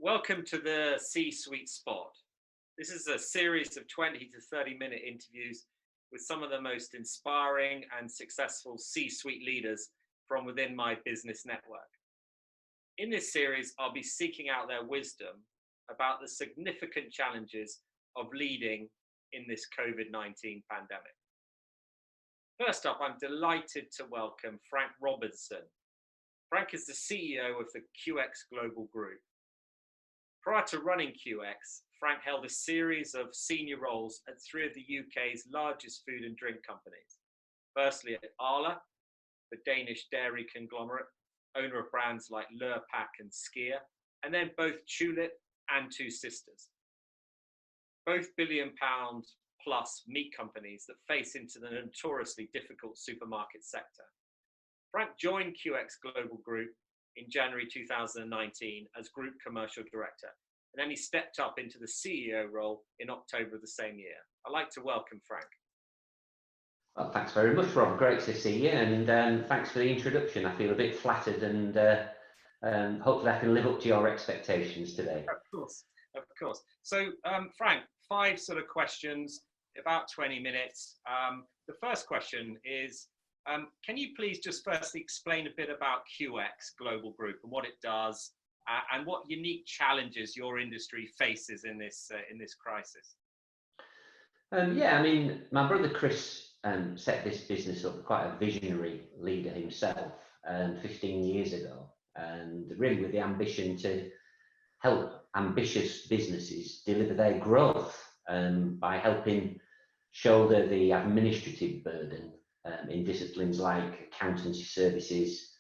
Welcome to the C-Suite Spot. This is a series of 20 to 30-minute interviews with some of the most inspiring and successful C-Suite leaders from within my business network. In this series, I'll be seeking out their wisdom about the significant challenges of leading in this COVID-19 pandemic. First up, I'm delighted to welcome Frank Robertson. Frank is the CEO of the QX Global Group. Prior to running QX, Frank held a series of senior roles at three of the UK's largest food and drink companies. Firstly at Arla, the Danish dairy conglomerate, owner of brands like Lurpak and Skier, and then both Tulip and Two Sisters. Both billion-pound plus meat companies that face into the notoriously difficult supermarket sector. Frank joined QX Global Group in January 2019 as Group Commercial Director, and then he stepped up into the CEO role in October of the same year. I'd like to welcome Frank. Well, thanks very much, Rob. Great to see you, and thanks for the introduction. I feel a bit flattered, and hopefully I can live up to your expectations today. Of course. So, Frank, 5 sort of questions, about 20 minutes. The first question is, can you please just firstly explain a bit about QX Global Group and what it does, and what unique challenges your industry faces in this crisis? Yeah, I mean, my brother Chris set this business up, quite a visionary leader himself, 15 years ago, and really with the ambition to help ambitious businesses deliver their growth by helping shoulder the administrative burden in disciplines like accountancy services,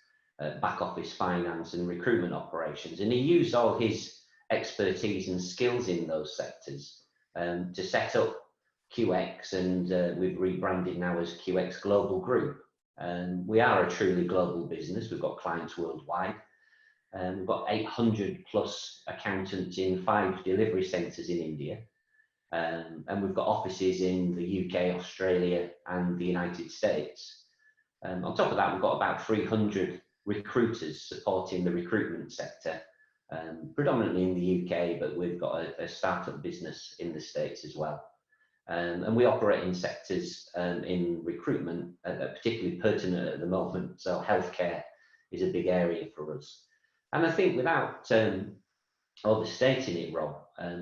back office finance and recruitment operations. And he used all his expertise and skills in those sectors to set up QX, and we've rebranded now as QX Global Group. And we are a truly global business. We've got clients worldwide. We've got 800 plus accountants in 5 delivery centres in India. And we've got offices in the UK, Australia and the United States. On top of that, we've got about 300 recruiters supporting the recruitment sector, predominantly in the UK, but we've got a startup business in the States as well. And we operate in sectors in recruitment, particularly pertinent at the moment. So healthcare is a big area for us. And I think without overstating it, Rob,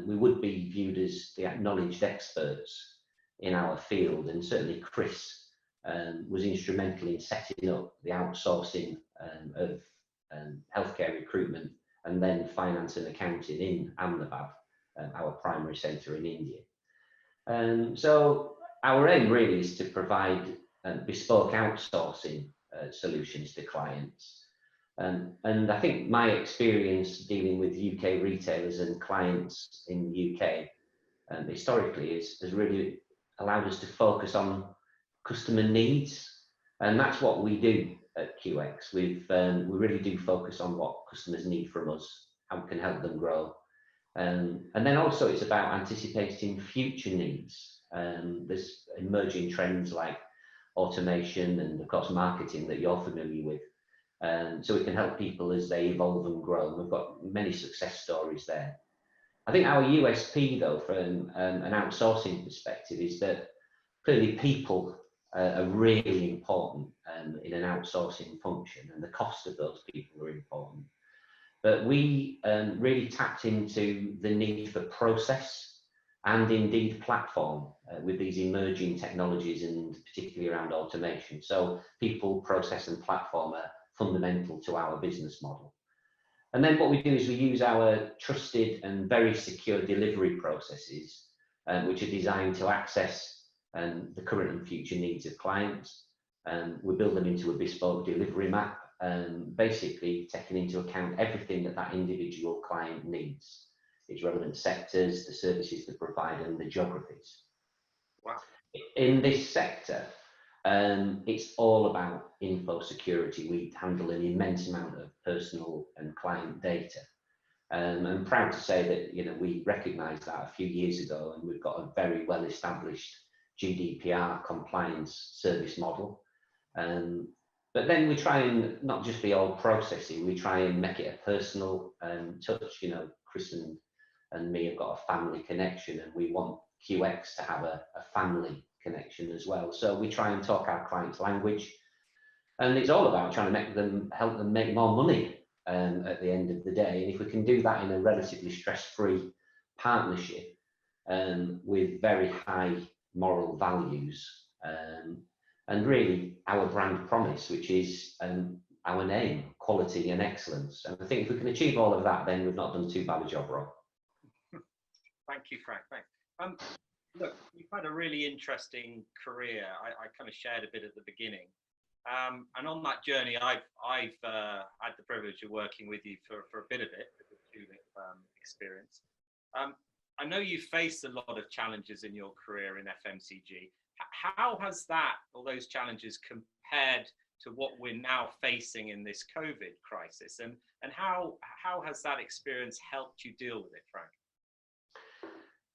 we would be viewed as the acknowledged experts in our field, and certainly Chris was instrumental in setting up the outsourcing of healthcare recruitment and then finance and accounting in Ahmedabad, our primary centre in India. So our aim really is to provide bespoke outsourcing solutions to clients. And I think my experience dealing with UK retailers and clients in the UK historically has really allowed us to focus on customer needs. And that's what we do at QX. We really do focus on what customers need from us, how we can help them grow. And then also it's about anticipating future needs. There's emerging trends like automation and of course marketing that you're familiar with. So we can help people as they evolve and grow. And we've got many success stories there. I think our USP though, from an outsourcing perspective, is that clearly people are really important in an outsourcing function, and the cost of those people are important. But we really tapped into the need for process and indeed platform with these emerging technologies, and particularly around automation. So people, process and platform are fundamental to our business model. And then what we do is we use our trusted and very secure delivery processes, which are designed to access the current and future needs of clients. We build them into a bespoke delivery map, basically taking into account everything that individual client needs, its relevant sectors, the services they provide and the geographies. Wow. In this sector, it's all about info security. We handle an immense amount of personal and client data. I'm proud to say that we recognised that a few years ago, and we've got a very well established GDPR compliance service model. But then we try and not just be all processy, we try and make it a personal touch. You know, Chris and me have got a family connection, and we want QX to have a family connection as well. So we try and talk our clients' language, and it's all about trying to help them make more money at the end of the day. And if we can do that in a relatively stress-free partnership with very high moral values, and really our brand promise, which is our name, quality and excellence. And I think if we can achieve all of that, then we've not done too bad a job, Rob. Thank you, Frank. Thanks. Look, you've had a really interesting career. I kind of shared a bit at the beginning. And on that journey, I've had the privilege of working with you for a bit of it, with the tulip experience. I know you faced a lot of challenges in your career in FMCG. How has that, all those challenges, compared to what we're now facing in this COVID crisis? And how has that experience helped you deal with it, Frank?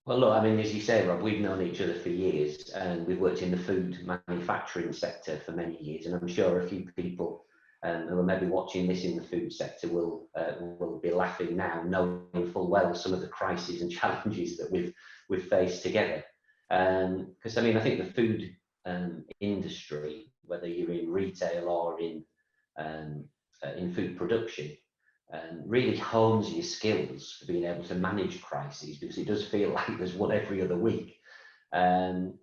Well, look, I mean, as you say, Rob, we've known each other for years, and we've worked in the food manufacturing sector for many years, and I'm sure a few people who are maybe watching this in the food sector will be laughing now, knowing full well some of the crises and challenges that we've faced together. Because I mean, I think the food industry, whether you're in retail or in food production, really hones your skills for being able to manage crises, because it does feel like there's one every other week. And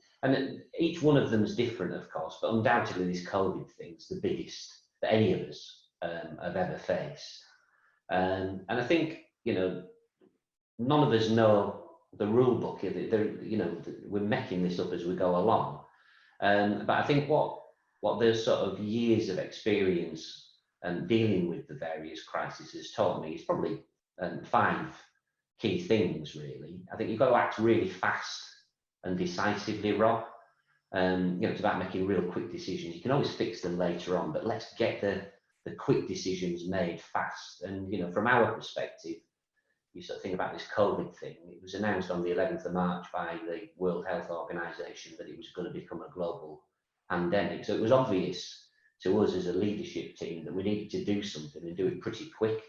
each one of them is different, of course, but undoubtedly this COVID thing's the biggest that any of us have ever faced. And I think, you know, none of us know the rule book. You know, we're making this up as we go along. But I think what those sort of years of experience and dealing with the various crises has taught me is probably 5 key things, really. I think you've got to act really fast and decisively, Rob. You know, it's about making real quick decisions. You can always fix them later on, but let's get the quick decisions made fast. And, you know, from our perspective, you sort of think about this COVID thing. It was announced on the 11th of March by the World Health Organization that it was going to become a global pandemic. So it was obvious to us as a leadership team that we needed to do something and do it pretty quick.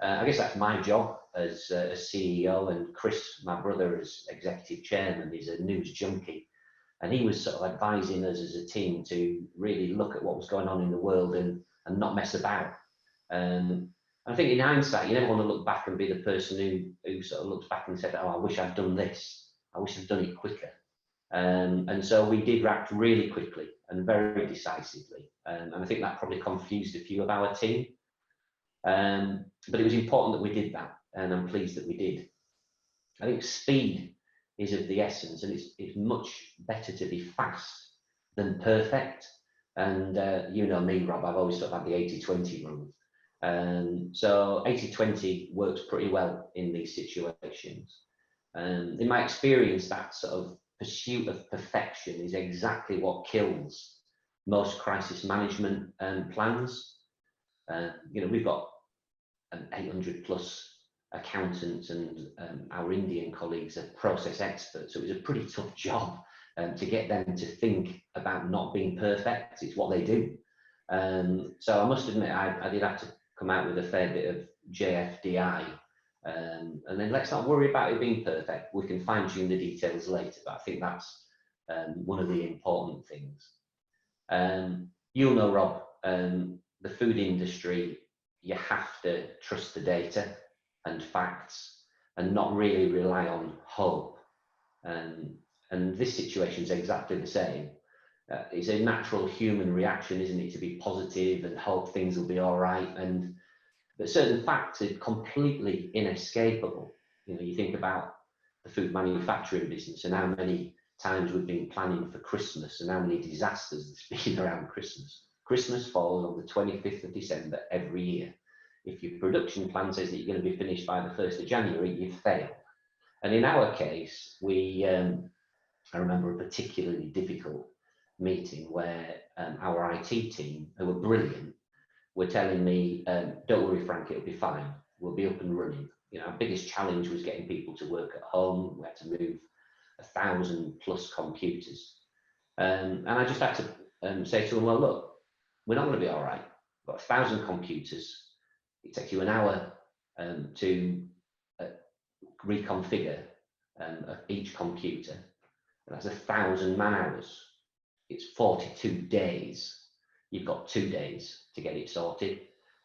I guess that's my job as CEO, and Chris, my brother, as executive chairman, is a news junkie. And he was sort of advising us as a team to really look at what was going on in the world and not mess about. I think in hindsight, you never want to look back and be the person who sort of looks back and said, oh, I wish I'd done this. I wish I'd done it quicker. And so we did act really quickly and very decisively. And I think that probably confused a few of our team. But it was important that we did that, and I'm pleased that we did. I think speed is of the essence, and it's much better to be fast than perfect. And you know me, Rob, I've always sort of had the 80-20 rule. So 80-20 works pretty well in these situations. In my experience, that sort of pursuit of perfection is exactly what kills most crisis management plans. You know, we've got 800 plus accountants, and our Indian colleagues are process experts. So it was a pretty tough job to get them to think about not being perfect. It's what they do. So I must admit, I did have to come out with a fair bit of JFDI. And then let's not worry about it being perfect. We can fine tune the details later, but I think that's one of the important things. You'll know, Rob, the food industry, you have to trust the data and facts and not really rely on hope. And this situation is exactly the same. It's a natural human reaction, isn't it, to be positive and hope things will be all right. But certain facts are completely inescapable. You know, you think about the food manufacturing business and how many times we've been planning for Christmas and how many disasters there's been around Christmas. Christmas falls on the 25th of December every year. If your production plan says that you're going to be finished by the 1st of January, you've failed. And in our case, I remember a particularly difficult meeting where our IT team, who were brilliant, were telling me, don't worry, Frank, it'll be fine. We'll be up and running. You know, our biggest challenge was getting people to work at home. We had to move 1,000 plus computers. And I just had to say to them, well, look, we're not going to be all right. We've got 1,000 computers. It takes you an hour to reconfigure each computer. And that's 1,000 man hours. It's 42 days. You've got 2 days to get it sorted.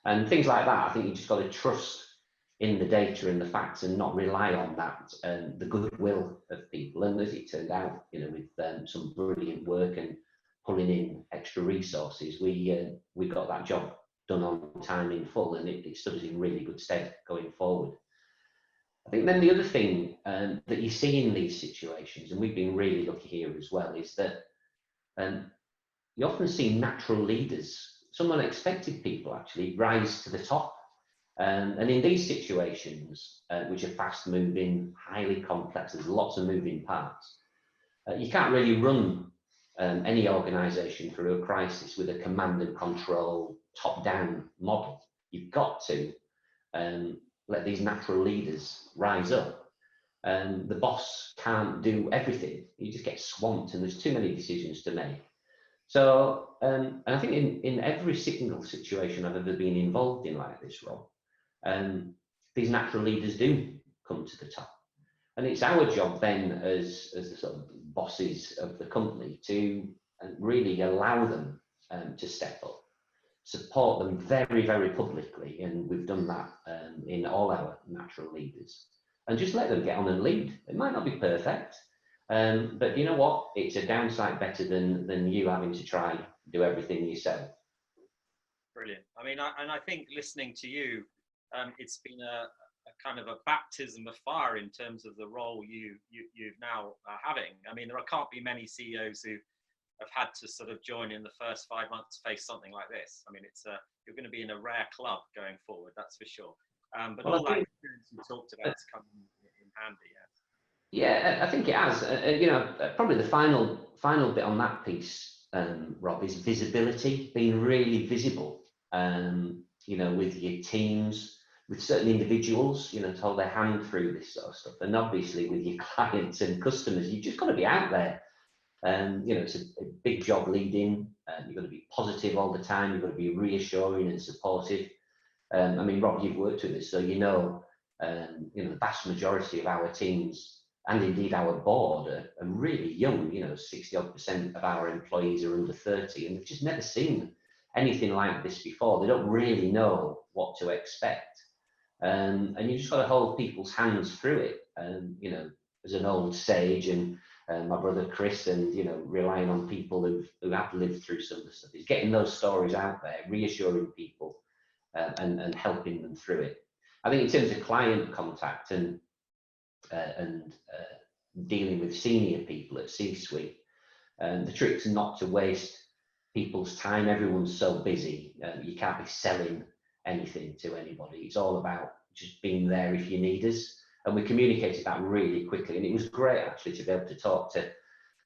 And things like that, I think you just got to trust in the data and the facts and not rely on that and the goodwill of people. And as it turned out, you know, with some brilliant work and pulling in extra resources, we got that job done on time in full, and it stood us in really good stead going forward. I think then the other thing that you see in these situations, and we've been really lucky here as well, is that you often see natural leaders, some unexpected people actually, rise to the top. And in these situations, which are fast moving, highly complex, there's lots of moving parts, you can't really run any organisation through a crisis with a command and control, top-down model. You've got to let these natural leaders rise up. The boss can't do everything. You just get swamped and there's too many decisions to make. So, and I think in every single situation I've ever been involved in like this, Rob, these natural leaders do come to the top. And it's our job then as the sort of bosses of the company to really allow them to step up, support them very, very publicly. And we've done that in all our natural leaders. And just let them get on and lead. It might not be perfect, but you know what? It's a downside better than you having to try do everything yourself. Brilliant. I mean, I think listening to you, it's been a kind of a baptism of fire in terms of the role you've now having. I mean, there can't be many CEOs who have had to sort of join in the first 5 months face something like this. I mean, you're going to be in a rare club going forward, that's for sure. But well, all that experience you talked about has come in handy. Yeah, I think it has. You know, probably the final bit on that piece, Rob, is visibility, being really visible. You know, with your teams, with certain individuals, you know, to hold their hand through this sort of stuff, and obviously with your clients and customers, you've just got to be out there. You know, it's a big job leading. You've got to be positive all the time. You've got to be reassuring and supportive. I mean, Rob, you've worked with us, so you know, the vast majority of our teams and indeed our board are really young. You know, 60% of our employees are under 30, and they've just never seen anything like this before. They don't really know what to expect, and you just got to hold people's hands through it. You know, as an old sage, and my brother Chris, and you know, relying on people who have lived through some of the stuff, is getting those stories out there, reassuring people, and helping them through it. I think in terms of client contact and dealing with senior people at C-suite, the trick's not to waste people's time. Everyone's so busy, you can't be selling anything to anybody. It's all about just being there if you need us, and we communicated that really quickly. And it was great actually to be able to talk to,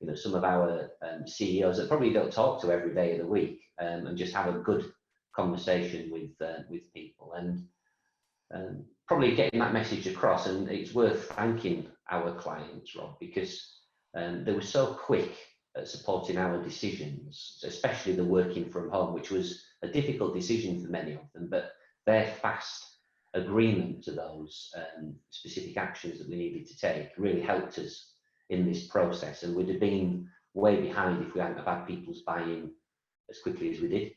you know, some of our CEOs that probably don't talk to every day of the week, and just have a good conversation with people, and probably getting that message across. And it's worth thanking our clients, Rob, because they were so quick at supporting our decisions, especially the working from home, which was a difficult decision for many of them, but their fast agreement to those specific actions that we needed to take really helped us in this process, and we'd have been way behind if we hadn't have had people's buy-in as quickly as we did.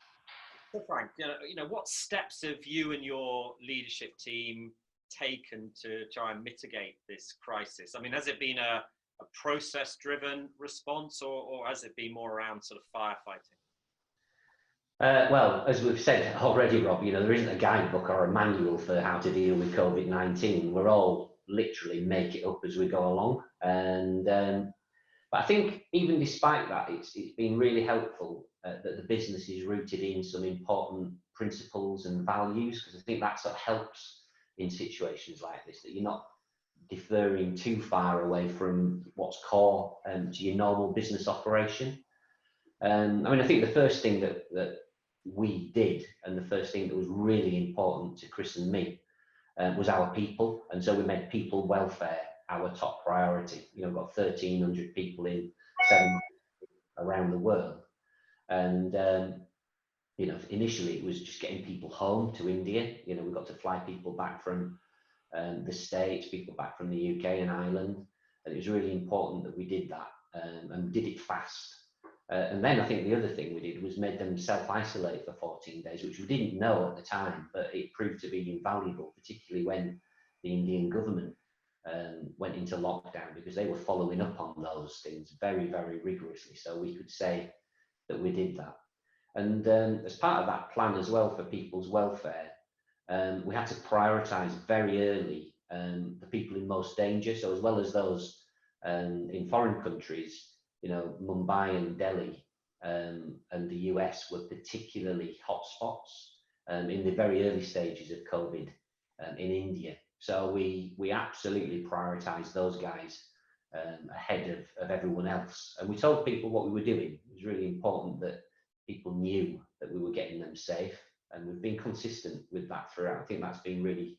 So Frank, you know, what steps have you and your leadership team taken to try and mitigate this crisis? I mean, has it been a process-driven response, or has it been more around sort of firefighting? Well, as we've said already, Rob, you know, there isn't a guidebook or a manual for how to deal with COVID-19. We're all literally make it up as we go along. And but I think even despite that, it's been really helpful that the business is rooted in some important principles and values, because I think that sort of helps in situations like this, that you're not deferring too far away from what's core to your normal business operation. I mean, I think the first thing that we did, and the first thing that was really important to Chris and me, was our people. And so we made people welfare our top priority. You know, we've got 1,300 people in 7 around the world. And initially it was just getting people home to India. We got to fly people back from the States, people back from the UK and Ireland, and it was really important that we did that, and did it fast. And then I think the other thing we did was made them self-isolate for 14 days, which we didn't know at the time, but it proved to be invaluable, particularly when the Indian government went into lockdown, because they were following up on those things very, very rigorously. So we could say that we did that. And as part of that plan as well for people's welfare, we had to prioritise very early the people in most danger. So as well as those in foreign countries, Mumbai and Delhi and the US were particularly hotspots in the very early stages of COVID in India. So we absolutely prioritised those guys ahead of everyone else. And we told people what we were doing. It was really important that people knew that we were getting them safe. And we've been consistent with that throughout. I think that's been really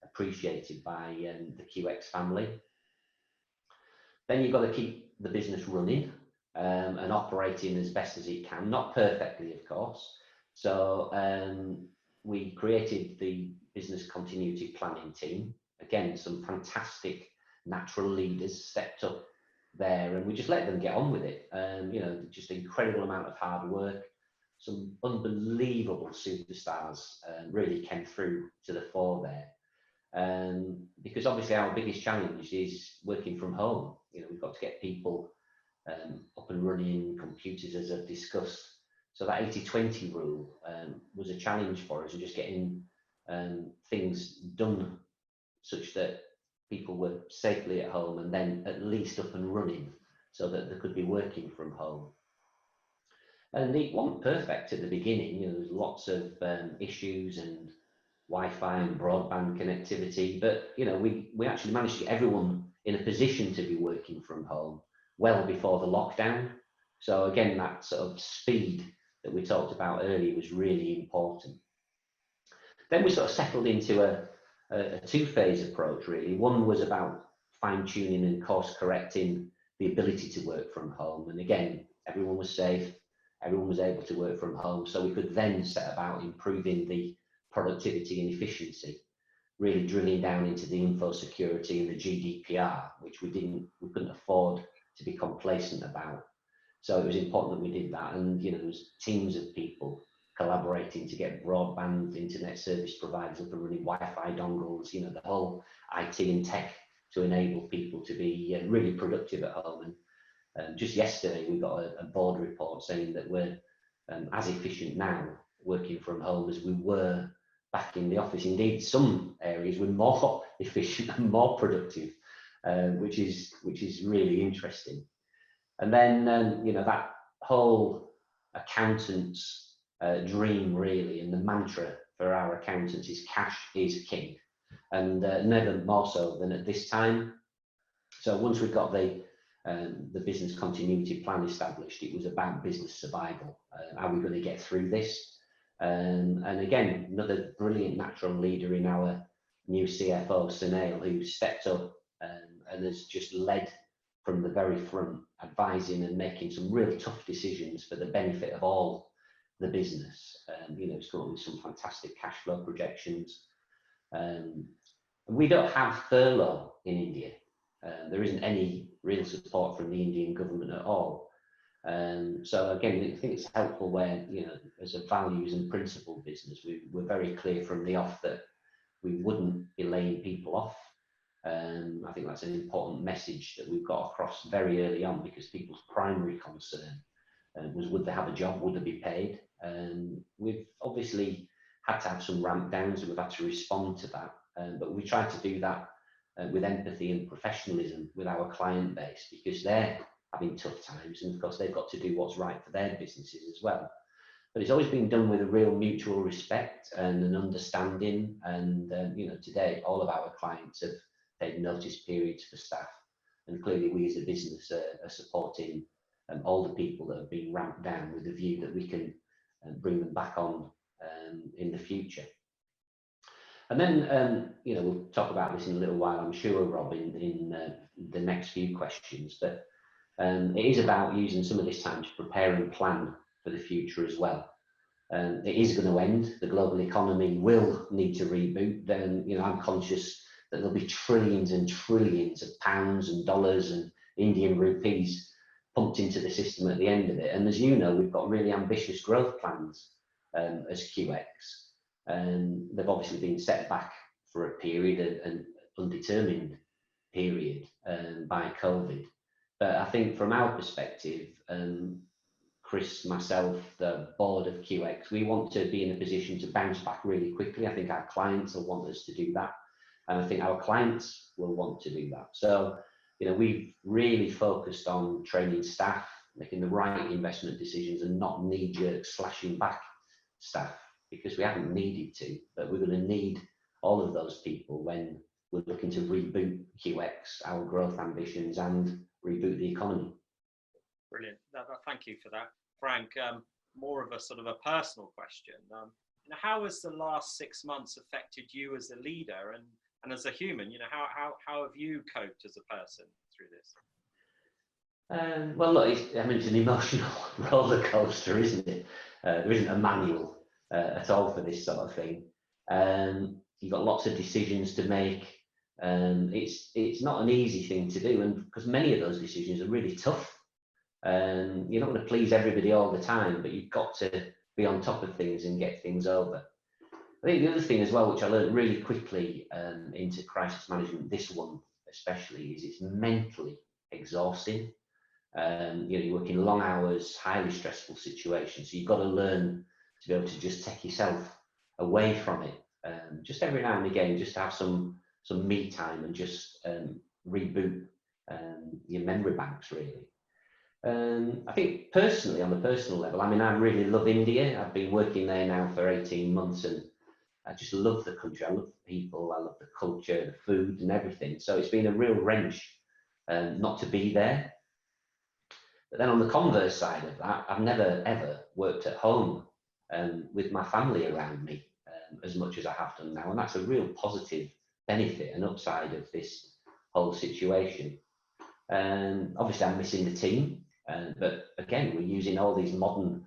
appreciated by the QX family. Then you've got to keep the business running and operating as best as it can, not perfectly, of course. So we created the business continuity planning team. Again, some fantastic natural leaders stepped up there, and we just let them get on with it. Just an incredible amount of hard work. Some unbelievable superstars really came through to the fore there. Because obviously our biggest challenge is working from home. We've got to get people up and running, computers, as I've discussed. So that 80-20 rule was a challenge for us, and just getting things done such that people were safely at home and then at least up and running so that they could be working from home. And it wasn't perfect at the beginning. There's lots of issues and Wi-Fi and broadband connectivity, but we actually managed to get everyone in a position to be working from home well before the lockdown. So again, that sort of speed that we talked about earlier was really important. Then we sort of settled into a two-phase approach, really. One was about fine-tuning and course correcting the ability to work from home. And again, everyone was safe, everyone was able to work from home, so we could then set about improving the productivity and efficiency, really drilling down into the info security and the GDPR, which we couldn't afford to be complacent about. So it was important that we did that. And there was teams of people collaborating to get broadband internet service providers up and running, Wi-Fi dongles, the whole IT and tech to enable people to be really productive at home. And just yesterday we got a board report saying that we're as efficient now working from home as we were back in the office. Indeed, some areas were more efficient and more productive, which is really interesting. And then that whole accountant's dream, really, and the mantra for our accountants is cash is king, and never more so than at this time. So once we got the business continuity plan established, it was about business survival. Are we going to get through this? And again, another brilliant natural leader in our new CFO, Sunil, who stepped up and has just led from the very front, advising and making some really tough decisions for the benefit of all the business. It's come up with some fantastic cash flow projections. We don't have furlough in India. There isn't any real support from the Indian government at all. So again, I think it's helpful where, as a values and principle business, we're very clear from the off that we wouldn't be laying people off. I think that's an important message that we've got across very early on, because people's primary concern was, would they have a job, would they be paid? We've obviously had to have some ramp downs, and we've had to respond to that. But we try to do that with empathy and professionalism with our client base, because they're having tough times, and of course they've got to do what's right for their businesses as well. But it's always been done with a real mutual respect and an understanding. And today all of our clients have paid notice periods for staff, and clearly we as a business are supporting all the people that have been ramped down, with the view that we can bring them back on in the future. And then, we'll talk about this in a little while, I'm sure, Rob, in the next few questions. But it is about using some of this time to prepare and plan for the future as well. it is going to end. The global economy will need to reboot. Then, I'm conscious that there'll be trillions and trillions of pounds and dollars and Indian rupees pumped into the system at the end of it. And as you know, we've got really ambitious growth plans as QX. And they've obviously been set back for a period, an undetermined period by COVID. But I think from our perspective, Chris, myself, the board of QX, we want to be in a position to bounce back really quickly. I think our clients will want us to do that. And I think our clients will want to do that. So, we've really focused on training staff, making the right investment decisions and not knee-jerk slashing back staff, because we haven't needed to, but we're going to need all of those people when we're looking to reboot QX, our growth ambitions, and reboot the economy. Brilliant. Thank you for that, Frank. More of a sort of a personal question. How has the last 6 months affected you as a leader and as a human? How have you coped as a person through this? Well, look, it's an emotional roller coaster, isn't it? There isn't a manual at all for this sort of thing. You've got lots of decisions to make. It's not an easy thing to do, and because many of those decisions are really tough. You're not going to please everybody all the time, but you've got to be on top of things and get things over. I think the other thing as well, which I learned really quickly into crisis management, this one especially, is it's mentally exhausting. You're working long hours, highly stressful situations, so you've got to learn to be able to just take yourself away from it, just every now and again, just to have some me time and just reboot your memory banks, really. I think personally, on a personal level, I really love India. I've been working there now for 18 months and I just love the country. I love the people, I love the culture, the food and everything. So it's been a real wrench not to be there. But then on the converse side of that, I've never ever worked at home with my family around me as much as I have done now. And that's a real positive benefit and upside of this whole situation. Obviously I'm missing the team, but again, we're using all these modern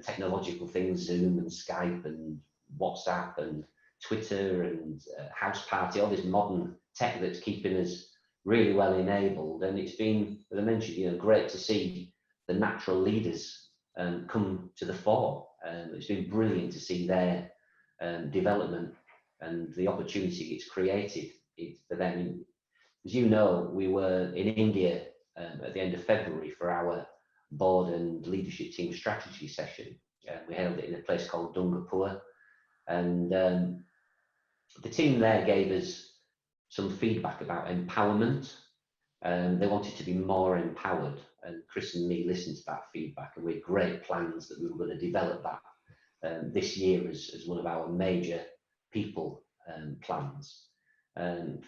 technological things, Zoom and Skype and WhatsApp and Twitter and House Party, all this modern tech that's keeping us really well enabled. And it's been, as I mentioned, great to see the natural leaders come to the fore. It's been brilliant to see their development and the opportunity it's created for them. As you know, we were in India at the end of February for our board and leadership team strategy session. We held it in a place called Dungapur, and the team there gave us some feedback about empowerment. They wanted to be more empowered, and Chris and me listened to that feedback, and we had great plans that we were going to develop that this year as one of our major people plans.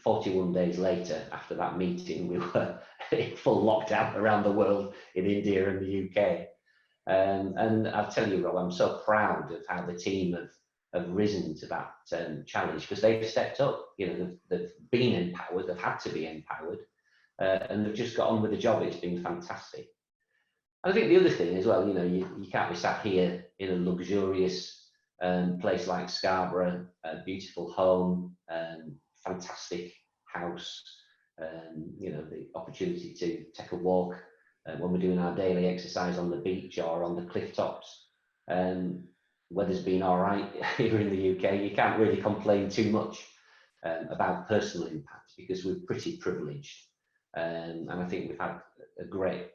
41 days later, after that meeting, we were in full lockdown around the world in India and the UK. And I'll tell you, Rob, I'm so proud of how the team have risen to that challenge, because they've stepped up. They've been empowered, they've had to be empowered, and they've just got on with the job. It's been fantastic. And I think the other thing as well, you can't be sat here in a luxurious place like Scarborough, a beautiful home, fantastic house, the opportunity to take a walk when we're doing our daily exercise on the beach or on the cliff tops. Weather's been all right here in the UK. You can't really complain too much about personal impact because we're pretty privileged. And I think we've had a great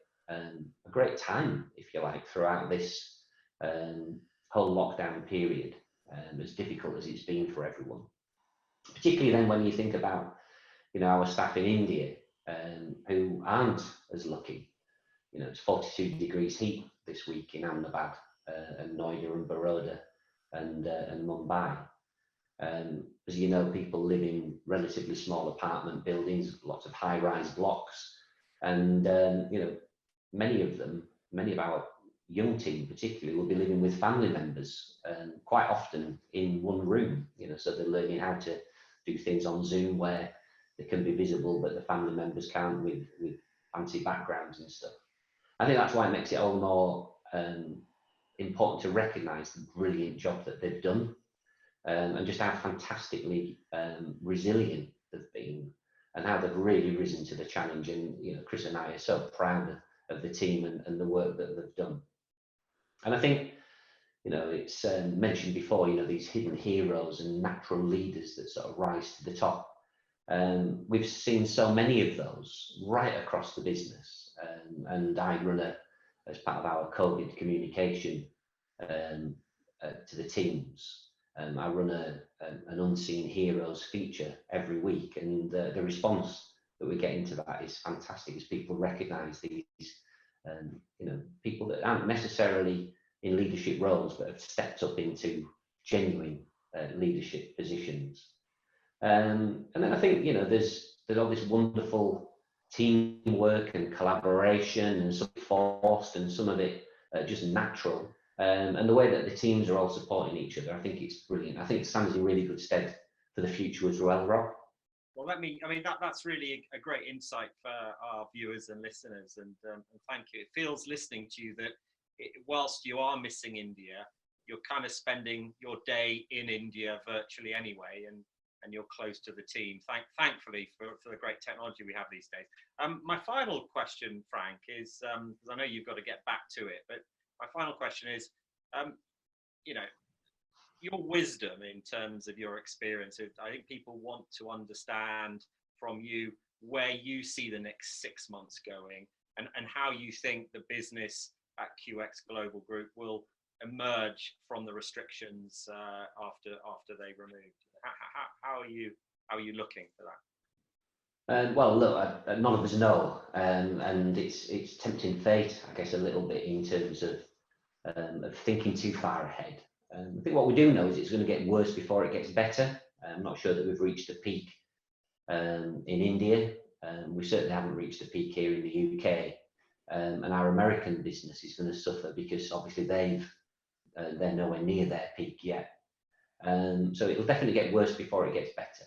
time, if you like, throughout this whole lockdown period, as difficult as it's been for everyone. Particularly then when you think about, our staff in India who aren't as lucky. It's 42 degrees heat this week in Ahmedabad and Noida and Baroda and Mumbai. As you know, people live in relatively small apartment buildings, lots of high-rise blocks, and many of our young team particularly will be living with family members, quite often in one room. So they're learning how to do things on Zoom where they can be visible, but the family members can't, with fancy backgrounds and stuff. I think that's why it makes it all more important to recognise the brilliant job that they've done, and just how fantastically resilient they've been, and how they've really risen to the challenge. And Chris and I are so proud of the team and the work that they've done. And I think it's mentioned before, these hidden heroes and natural leaders that sort of rise to the top. We've seen so many of those right across the business, and I run as part of our COVID communication to the teams. I run an Unseen Heroes feature every week, and the response that we're getting to that is fantastic, as people recognise these, people that aren't necessarily in leadership roles, but have stepped up into genuine leadership positions. And then I think there's all this wonderful teamwork and collaboration, and some forced and some of it just natural. And the way that the teams are all supporting each other, I think it's brilliant. I think it stands in really good stead for the future as well, Rob. Well, that's really a great insight for our viewers and listeners, and thank you. It feels, listening to you, that whilst you are missing India, you're kind of spending your day in India virtually anyway, and you're close to the team, thankfully, for the great technology we have these days. My final question, Frank, is, because I know you've got to get back to it, but my final question is, your wisdom in terms of your experience. I think people want to understand from you where you see the next 6 months going, and how you think the business at QX Global Group will emerge from the restrictions after they've removed. How are you looking for that? Well, look, none of us know, and it's tempting fate, I guess, a little bit in terms of thinking too far ahead. I think what we do know is it's going to get worse before it gets better. I'm not sure that we've reached a peak in India. We certainly haven't reached a peak here in the UK, and our American business is going to suffer, because obviously they're nowhere near their peak yet. So it'll definitely get worse before it gets better,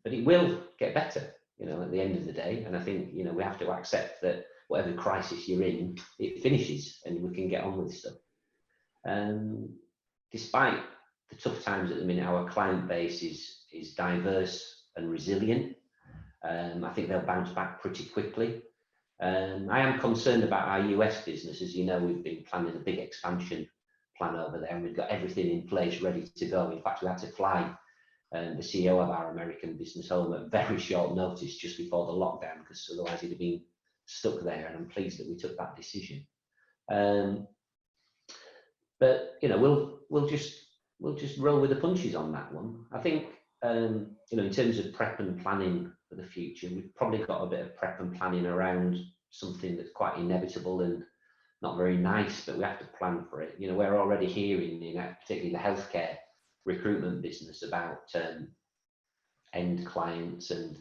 but it will get better, at the end of the day. And I think we have to accept that whatever crisis you're in, it finishes, and we can get on with stuff. Despite the tough times at the minute, our client base is diverse and resilient. I think they'll bounce back pretty quickly. I am concerned about our US business. As you know, we've been planning a big expansion plan over there, and we've got everything in place ready to go. In fact, we had to fly the CEO of our American business home at very short notice just before the lockdown, because otherwise he'd have been stuck there, and I'm pleased that we took that decision. But we'll just roll with the punches on that one. I think in terms of prep and planning for the future, we've probably got a bit of prep and planning around something that's quite inevitable and not very nice, but we have to plan for it. We're already hearing, particularly the healthcare recruitment business, about end clients and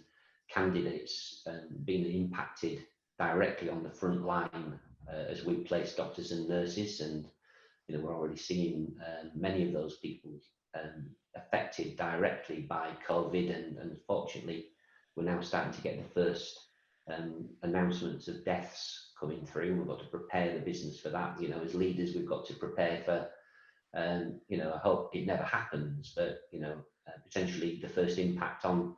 candidates being impacted directly on the front line as we place doctors and nurses. And we're already seeing many of those people affected directly by COVID, and fortunately we're now starting to get the first announcements of deaths coming through. We've got to prepare the business for that. As leaders, we've got to prepare for I hope it never happens, but potentially the first impact on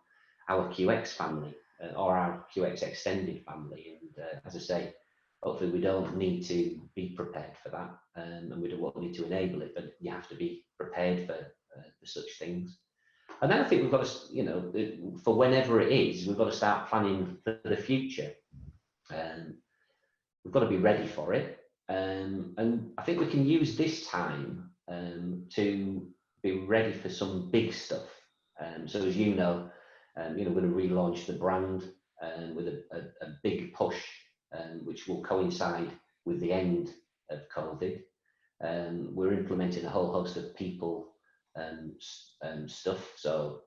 our QX family or our QX extended family. And as I say, hopefully we don't need to be prepared for that, and we don't need to enable it, but you have to be prepared for such things. And then I think we've got to, for whenever it is, we've got to start planning for the future. We've got to be ready for it. And I think we can use this time to be ready for some big stuff. So as we're going to relaunch the brand with a big push, which will coincide with the end of COVID. We're implementing a whole host of people stuff. So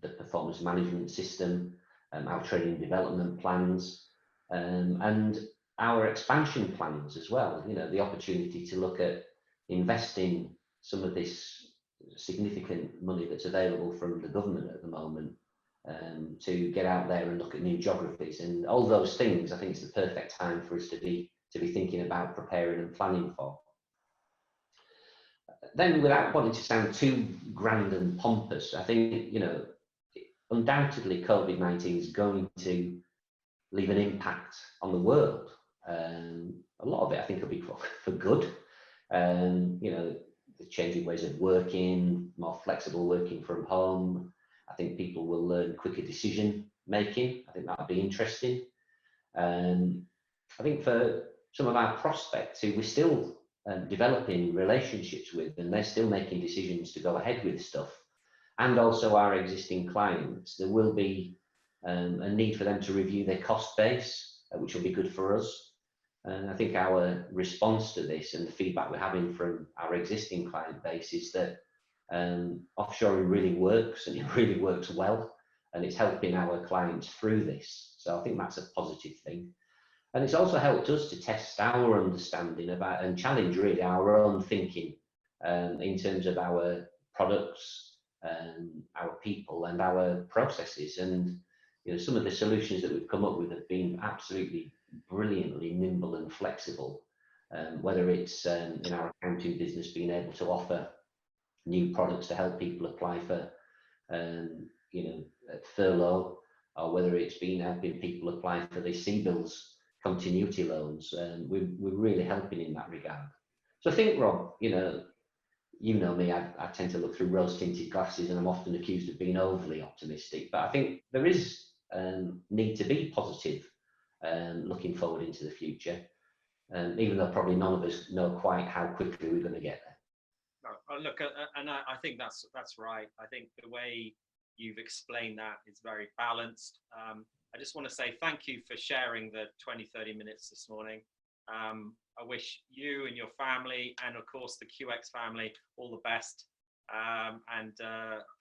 the performance management system, our training development plans, and our expansion plans as well. The opportunity to look at investing some of this significant money that's available from the government at the moment, to get out there and look at new geographies and all those things. I think it's the perfect time for us to be thinking about preparing and planning for. then without wanting to sound too grand and pompous, I think, undoubtedly COVID-19 is going to leave an impact on the world. A lot of it, I think, will be for good. The changing ways of working, more flexible working from home. I think people will learn quicker decision making. I think that'll be interesting. I think for some of our prospects who we're still developing relationships with, and they're still making decisions to go ahead with stuff, and also our existing clients, there will be a need for them to review their cost base, which will be good for us. And I think our response to this and the feedback we're having from our existing client base is that offshoring really works, and it really works well, and it's helping our clients through this. So I think that's a positive thing. And it's also helped us to test our understanding about and challenge really our own thinking in terms of our products, our people, and our processes. And some of the solutions that we've come up with have been absolutely brilliantly nimble and flexible. Whether it's in our accounting business, being able to offer new products to help people apply for furlough, or whether it's been helping people apply for the CBILS continuity loans, we're really helping in that regard. So I think, Rob, you know me, I tend to look through rose-tinted glasses, and I'm often accused of being overly optimistic, but I think there is need to be positive looking forward into the future, even though probably none of us know quite how quickly we're going to get there. Look, and I think that's right. I think the way you've explained that is very balanced. I just want to say thank you for sharing the 20-30 minutes this morning. I wish you and your family, and of course the QX family, all the best. And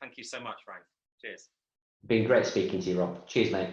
thank you so much, Frank. Cheers. Been great speaking to you, Rob. Cheers, mate.